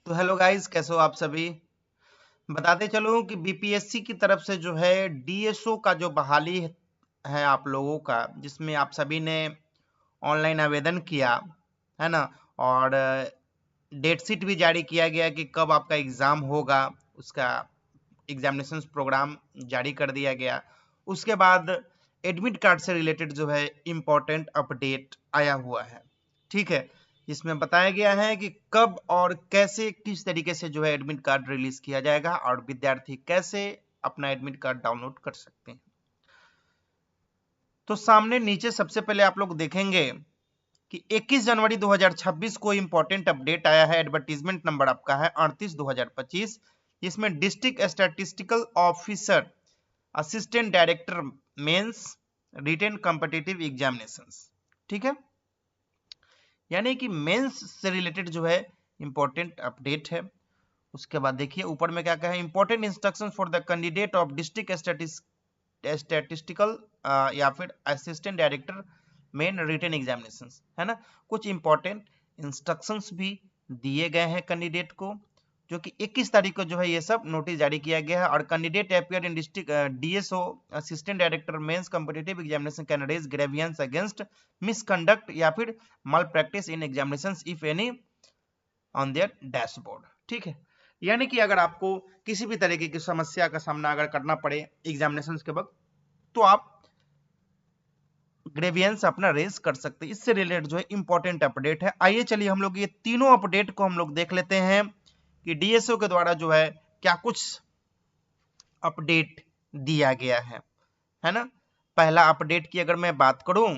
तो hello guys, कैसे हो आप सभी। बताते चलूं कि बीपीएससी की तरफ से जो है डीएसओ का जो बहाली है आप लोगों का, जिसमें आप सभी ने ऑनलाइन आवेदन किया है ना। और डेट शीट भी जारी किया गया कि कब आपका एग्ज़ाम होगा। उसका एग्जामिनेशन प्रोग्राम जारी कर दिया गया। उसके बाद एडमिट कार्ड से रिलेटेड जो है इम्पोर्टेंट अपडेट आया हुआ है। ठीक है, इसमें बताया गया है कि कब और कैसे किस तरीके से जो है एडमिट कार्ड रिलीज किया जाएगा और विद्यार्थी कैसे अपना एडमिट कार्ड डाउनलोड कर सकते हैं। तो सामने नीचे सबसे पहले आप लोग देखेंगे कि 21 जनवरी 2026 को इंपॉर्टेंट अपडेट आया है। एडवर्टीजमेंट नंबर आपका है 38/2025। इसमें district statistical officer assistant director mains written competitive examinations. ठीक है, यानी कि मेंस से रिलेटेड जो है इंपॉर्टेंट अपडेट है। उसके बाद देखिए ऊपर में क्या कहा है, important instructions for the candidate of district statistical या फिर assistant director main written examinations, है ना। कुछ इंपॉर्टेंट इंस्ट्रक्शंस भी दिए गए हैं कैंडिडेट को, जो कि 21 तारीख को जो है ये सब नोटिस जारी किया गया है। और candidate appear in district DSO assistant director mains competitive examination can raise grievance against misconduct या फिर malpractice in examinations if any on their dashboard. ठीक है, यानी कि अगर आपको किसी भी तरीके की समस्या का सामना अगर करना पड़े एग्जामिनेशन के वक्त, तो आप ग्रेवियंस अपना रेज कर सकते हैं। इससे रिलेटेड जो है इंपॉर्टेंट अपडेट है। आइए चलिए हम लोग ये तीनों अपडेट को हम लोग देख लेते हैं कि डीएसओ के द्वारा जो है क्या कुछ अपडेट दिया गया है ना। पहला अपडेट की अगर मैं बात करूं,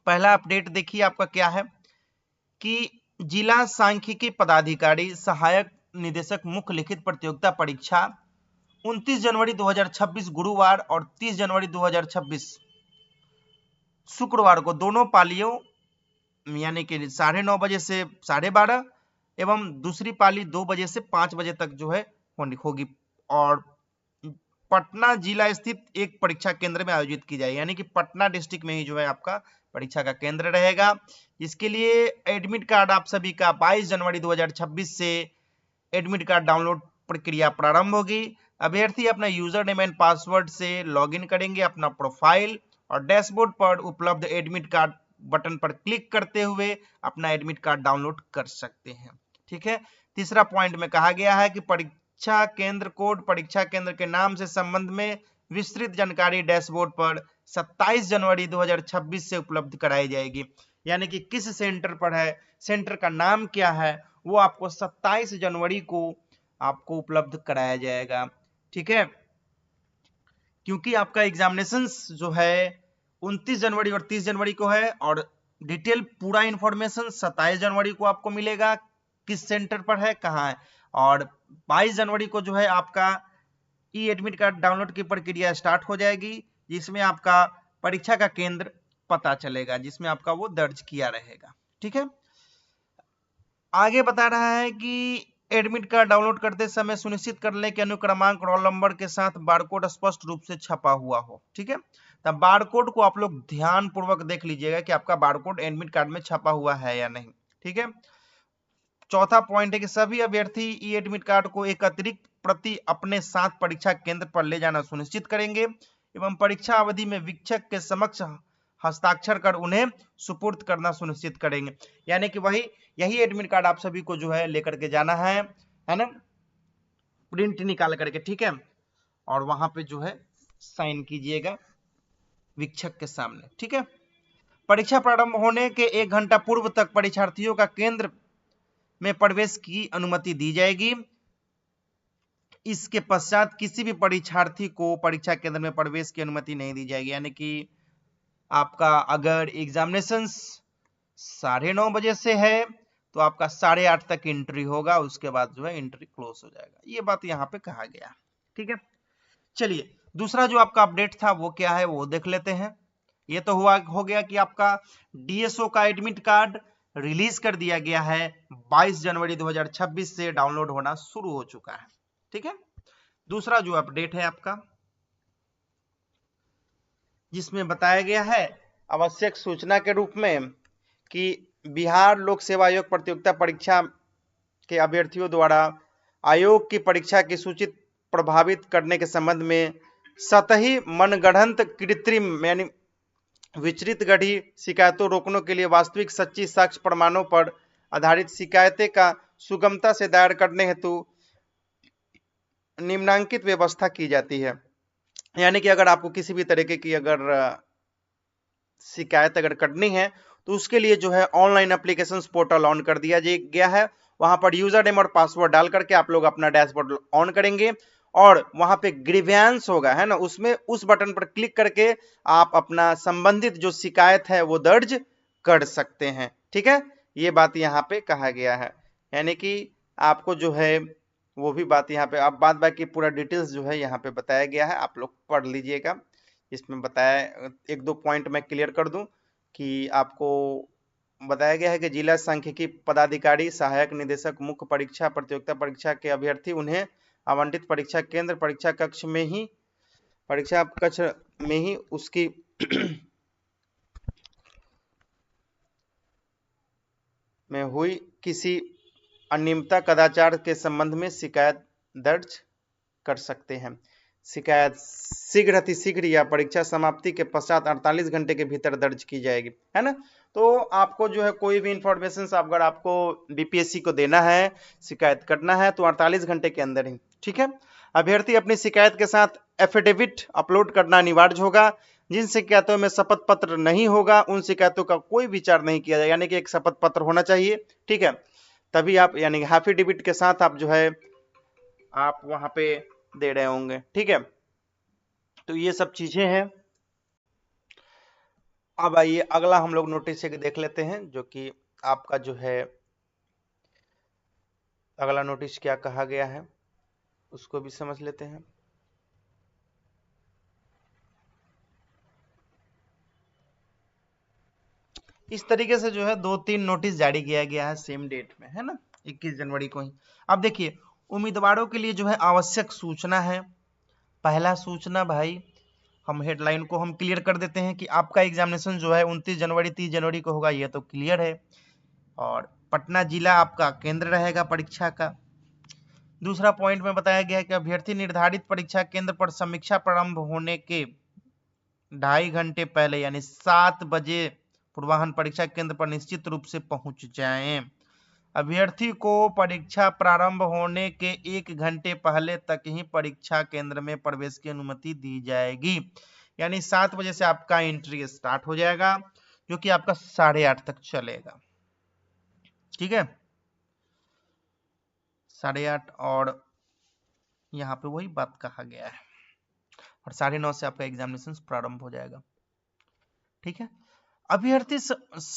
पहला अपडेट देखिए आपका क्या है कि जिला सांख्यिकी पदाधिकारी सहायक निदेशक मुख्य लिखित प्रतियोगिता परीक्षा 29 जनवरी 2026 गुरुवार और 30 जनवरी 2026 शुक्रवार को दोनों पालियों यानी कि 9:30 से 12:30 एवं दूसरी पाली 2 बजे से 5 बजे तक जो है होगी। और पटना जिला स्थित एक परीक्षा केंद्र में आयोजित की जाए, यानी कि पटना डिस्ट्रिक्ट में ही जो है आपका परीक्षा का केंद्र रहेगा। इसके लिए एडमिट कार्ड आप सभी का 22 जनवरी 2026 से एडमिट कार्ड डाउनलोड प्रक्रिया प्रारंभ होगी। अभ्यर्थी अपना यूजर नेम एंड पासवर्ड से लॉगिन करेंगे अपना प्रोफाइल और डैशबोर्ड पर उपलब्ध एडमिट कार्ड बटन पर क्लिक करते हुए अपना एडमिट कार्ड डाउनलोड कर सकते हैं। ठीक है, तीसरा पॉइंट में कहा गया है कि परीक्षा केंद्र कोड, परीक्षा केंद्र के नाम से संबंध में विस्तृत जानकारी डैशबोर्ड पर 27 जनवरी 2026 से उपलब्ध कराई जाएगी। यानी कि किस सेंटर पर है, सेंटर का नाम क्या है, वो आपको 27 जनवरी को आपको उपलब्ध कराया जाएगा। ठीक है, क्योंकि आपका एग्जामिनेशन जो है 29 जनवरी और 30 जनवरी को है और डिटेल पूरा इंफॉर्मेशन 27 जनवरी को आपको मिलेगा किस सेंटर पर है, कहाँ है। और 22 जनवरी को जो है आपका ई एडमिट कार्ड डाउनलोड की प्रक्रिया स्टार्ट हो जाएगी, जिसमें आपका परीक्षा का केंद्र पता चलेगा, जिसमें आपका वो दर्ज किया रहेगा। ठीक है, आगे बता रहा है कि एडमिट कार्ड डाउनलोड करते समय सुनिश्चित कर लें कि अनुक्रमांक रोल नंबर के साथ बारकोड स्पष्ट रूप से छपा हुआ हो। ठीक है, तब बारकोड को आप लोग ध्यान पूर्वक देख लीजिएगा कि आपका बारकोड एडमिट कार्ड में छपा हुआ है या नहीं। ठीक है, चौथा पॉइंट है कि सभी अभ्यर्थी ई एडमिट कार्ड को एक अतिरिक्त प्रति अपने साथ परीक्षा केंद्र पर ले जाना सुनिश्चित करेंगे एवं परीक्षा अवधि में वीक्षक के समक्ष हस्ताक्षर कर उन्हें सुपुर्द करना सुनिश्चित करेंगे। यानी कि यही एडमिट कार्ड आप सभी को जो है लेकर के जाना है ना, प्रिंट निकाल करके। ठीक है, और वहां पे जो है साइन कीजिएगा वीक्षक के सामने। ठीक है, परीक्षा प्रारंभ होने के 1 घंटा पूर्व तक परीक्षार्थियों का केंद्र में प्रवेश की अनुमति दी जाएगी। इसके पश्चात किसी भी परीक्षार्थी को परीक्षा केंद्र में प्रवेश की अनुमति नहीं दी जाएगी। यानी कि आपका अगर एग्जामिनेशन 9:30 बजे से है तो आपका 8:30 तक एंट्री होगा, उसके बाद जो है एंट्री क्लोज हो जाएगा। ये बात यहाँ पे कहा गया। ठीक है, चलिए दूसरा जो आपका अपडेट था वो क्या है वो देख लेते हैं। ये तो हो गया कि आपका डीएसओ का एडमिट कार्ड रिलीज कर दिया गया है, 22 जनवरी 2026 से डाउनलोड होना शुरू हो चुका है। ठीक है, दूसरा जो अपडेट है आपका, जिसमें बताया गया है आवश्यक सूचना के रूप में कि बिहार लोक सेवा आयोग प्रतियोगिता परीक्षा के अभ्यर्थियों द्वारा आयोग की परीक्षा की सूची प्रभावित करने के संबंध में सतही मनगढ़ंत कृत्रिम यानी विचलित गढ़ी शिकायतों रोकने के लिए वास्तविक सच्ची साक्ष्य प्रमाणों पर आधारित शिकायतें का सुगमता से दायर करने हेतु निम्नांकित व्यवस्था की जाती है। यानी कि अगर आपको किसी भी तरीके की अगर शिकायत अगर करनी है तो उसके लिए जो है ऑनलाइन एप्लीकेशन पोर्टल ऑन कर दिया गया है। वहां पर यूजर नेम और पासवर्ड डाल करके आप लोग अपना डैशबोर्ड ऑन करेंगे और वहां पे ग्रीवेंस होगा, है ना, उसमें उस बटन पर क्लिक करके आप अपना संबंधित जो शिकायत है वो दर्ज कर सकते हैं। ठीक है, ये बात यहाँ पे कहा गया है, यानी कि आपको जो है वो भी बात यहाँ पे आप बाकी पूरा डिटेल्स जो है यहाँ पे बताया गया है, आप लोग पढ़ लीजिएगा। इसमें बताया एक दो पॉइंट मैं क्लियर कर दूं कि आपको बताया गया है कि जिला सांख्यिकी पदाधिकारी, सहायक निदेशक, मुख्य परीक्षा प्रतियोगिता परीक्षा के अभ्यर्थी उन्हें आवंटित परीक्षा केंद्र परीक्षा कक्ष में ही उसकी में हुई किसी अनियमितता कदाचार के संबंध में शिकायत दर्ज कर सकते हैं। शिकायत शीघ्र अतिशीघ्र या परीक्षा समाप्ति के पश्चात 48 घंटे के भीतर दर्ज की जाएगी, है ना। तो आपको जो है कोई भी इंफॉर्मेशन अगर आपको बीपीएससी को देना है, शिकायत करना है तो 48 घंटे के अंदर ही, ठीक है। अभ्यर्थी अपनी शिकायत के साथ एफिडेविट अपलोड करना अनिवार्य होगा। जिन शिकायतों में शपथ पत्र नहीं होगा उन शिकायतों का कोई विचार नहीं किया जाएगा, यानी कि एक शपथ पत्र होना चाहिए, ठीक है, तभी आप यानी एफिडेविट के साथ आप जो है आप वहां पे दे रहे होंगे, ठीक है। तो ये सब चीजें हैं। अब आइए अगला हम लोग नोटिस देख लेते हैं, जो कि आपका जो है अगला नोटिस क्या कहा गया है उसको भी समझ लेते हैं। इस तरीके से जो है 2-3 नोटिस जारी किया गया है सेम डेट में, है ना, 21 जनवरी को ही। अब देखिए उम्मीदवारों के लिए जो है आवश्यक सूचना है। पहला सूचना भाई, हम हेडलाइन को हम क्लियर कर देते हैं कि आपका एग्जामिनेशन जो है 29 जनवरी 30 जनवरी को होगा, ये तो क्लियर है। और पटना जिला आपका केंद्र रहेगा परीक्षा का। दूसरा पॉइंट में बताया गया है कि अभ्यर्थी निर्धारित परीक्षा केंद्र पर समीक्षा प्रारंभ होने के 2.5 घंटे पहले यानी 7 बजे पूर्वाह्न परीक्षा केंद्र पर निश्चित रूप से पहुंच जाएं। अभ्यर्थी को परीक्षा प्रारंभ होने के 1 घंटे पहले तक ही परीक्षा केंद्र में प्रवेश की अनुमति दी जाएगी। यानी 7 बजे से आपका एंट्री स्टार्ट हो जाएगा, जो कि आपका 8:30 तक चलेगा, ठीक है, 8:30। और यहाँ पे वही बात कहा गया है, और 9:30 से आपका एग्जामिनेशन प्रारंभ हो जाएगा, ठीक है। अभ्यर्थी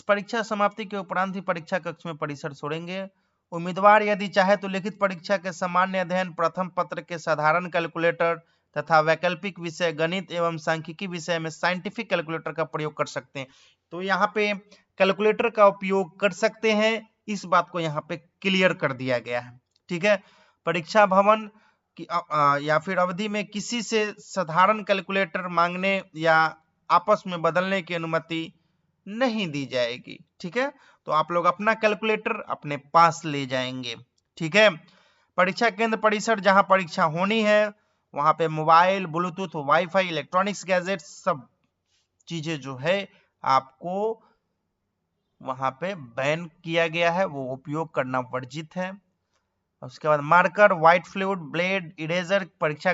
परीक्षा समाप्ति के उपरांत ही परीक्षा कक्ष में परिसर छोड़ेंगे। उम्मीदवार यदि चाहे तो लिखित परीक्षा के सामान्य अध्ययन, प्रथम पत्र के साधारण कैलकुलेटर तथा वैकल्पिक विषय गणित एवं सांख्यिकी विषय में साइंटिफिक कैलकुलेटर का प्रयोग कर सकते हैं। तो यहाँ पे कैलकुलेटर का उपयोग कर सकते हैं, इस बात को यहाँ पे क्लियर कर दिया गया है, ठीक है। परीक्षा भवन की या फिर अवधि में किसी से साधारण कैलकुलेटर मांगने या आपस में बदलने की अनुमति नहीं दी जाएगी, ठीक है। तो आप लोग अपना कैलकुलेटर अपने पास ले जाएंगे, ठीक है। परीक्षा केंद्र परिसर जहां परीक्षा होनी है वहां पे mobile, Bluetooth, wifi, electronics gadget सब चीजें जो है आपको वहां पे बैन किया गया है, वो उपयोग करना वर्जित है। उसके बाद marker, white fluid, blade, eraser परीक्षा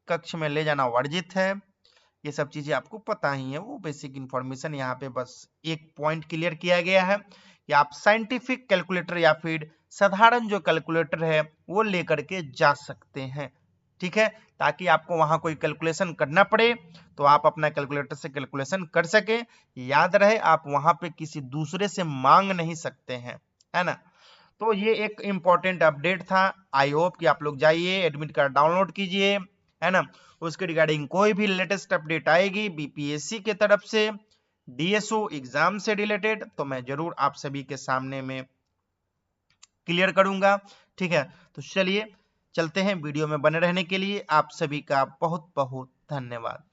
कक्ष में ले जाना वर्जित है। ये सब चीजें आपको पता ही है, वो बेसिक इंफॉर्मेशन। यहाँ पे बस एक पॉइंट क्लियर किया गया है कि आप साइंटिफिक कैलकुलेटर या फिर साधारण जो कैलकुलेटर है वो लेकर के जा सकते हैं, ठीक है, ताकि आपको वहां कोई कैलकुलेशन करना पड़े तो आप अपना कैलकुलेटर से कैलकुलेशन कर सके। याद रहे आप वहां पे किसी दूसरे से मांग नहीं सकते हैं, है ना। तो ये एक इंपॉर्टेंट अपडेट था। आई होप कि आप लोग जाइए एडमिट कार्ड डाउनलोड कीजिए, है ना। उसके रिगार्डिंग कोई भी लेटेस्ट अपडेट आएगी बीपीएससी के तरफ से, डीएसओ एग्जाम से रिलेटेड, तो मैं जरूर आप सभी के सामने में क्लियर करूंगा, ठीक है। तो चलिए चलते हैं, वीडियो में बने रहने के लिए आप सभी का बहुत बहुत धन्यवाद।